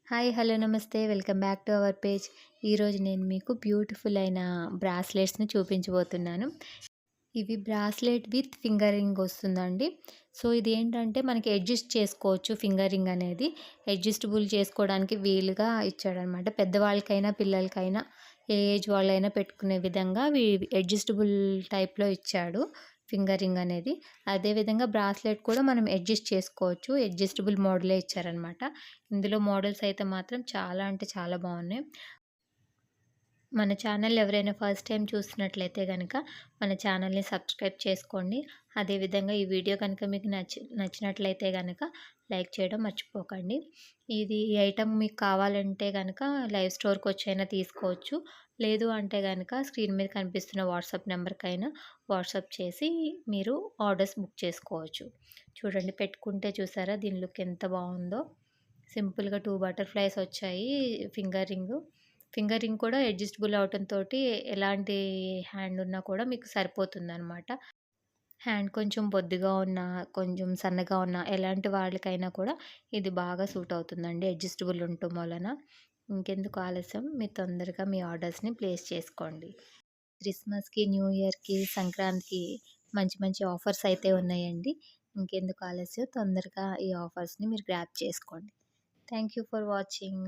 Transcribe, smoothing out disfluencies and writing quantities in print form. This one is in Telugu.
హాయ్! హలో! నమస్తే. Welcome back to our page. ఈరోజు నేను మీకు బ్యూటిఫుల్ అయిన బ్రాస్లెట్స్‌ని చూపించబోతున్నాను. ఇవి బ్రాస్లెట్ విత్ ఫింగర్ రింగ్ వస్తుందండి. సో, ఇదేంటంటే మనకి అడ్జస్ట్ చేసుకోవచ్చు ఫింగర్ రింగ్ అనేది. అడ్జస్టబుల్ చేసుకోవడానికి వీలుగా ఇచ్చాడనమాట. పెద్దవాళ్ళకైనా, పిల్లలకైనా, ఏ ఏజ్ వాళ్ళైనా పెట్టుకునే విధంగా అడ్జస్టబుల్ టైప్‌లో ఇచ్చాడు ఫింగర్ రింగ్ అనేది. అదే విధంగా బ్రాస్లెట్ కూడా మనం అడ్జస్ట్ చేసుకోవచ్చు. అడ్జస్టబుల్ మోడలే ఇచ్చారనమాట. ఇందులో మోడల్స్ అయితే మాత్రం చాలా అంటే చాలా బాగున్నాయి. మన ఛానల్ ఎవరైనా ఫస్ట్ టైం చూస్తున్నట్లయితే గనక మన ఛానల్‌ని సబ్స్క్రైబ్ చేసుకోండి. అదేవిధంగా ఈ వీడియో కనుక మీకు నచ్చినట్లయితే గనక లైక్ చేయడం మర్చిపోకండి. ఈ ఐటెమ్ మీకు కావాలంటే గనక లైవ్ స్టోర్‌కొచ్చైనా తీసుకోవచ్చు. లేదు అంటే గనక స్క్రీన్ మీద కనిపిస్తున్న వాట్సాప్ నెంబర్‌కైనా వాట్సాప్ చేసి మీరు ఆర్డర్స్ బుక్ చేసుకోవచ్చు. చూడండి, పెట్టుకుంటే చూసారా దీని లుక్ ఎంత బావుందో. సింపుల్‌గా 2 బటర్‌ఫ్లైస్ వచ్చాయి. Finger ring. ఫింగర్ రింగ్ కూడా అడ్జస్టబుల్ అవ్వటంతోటి ఎలాంటి హ్యాండ్ ఉన్నా కూడా మీకు సరిపోతుందనమాట. హ్యాండ్ కొంచెం బొద్దుగా ఉన్నా, కొంచెం సన్నగా ఉన్నా ఎలాంటి వాళ్ళకైనా కూడా ఇది బాగా సూట్ అవుతుందండి అడ్జస్టబుల్ ఉండటం వలన. ఇంకెందుకు ఆలస్యం, మీరు తొందరగా మీ ఆర్డర్స్‌ని ప్లేస్ చేసుకోండి. క్రిస్మస్‌కి, న్యూ ఇయర్‌కి, సంక్రాంతికి మంచి మంచి ఆఫర్స్ అయితే ఉన్నాయండి. ఇంకెందుకు ఆలస్యం, తొందరగా ఈ ఆఫర్స్‌ని మీరు గ్రాబ్ చేసుకోండి. Thank you for watching.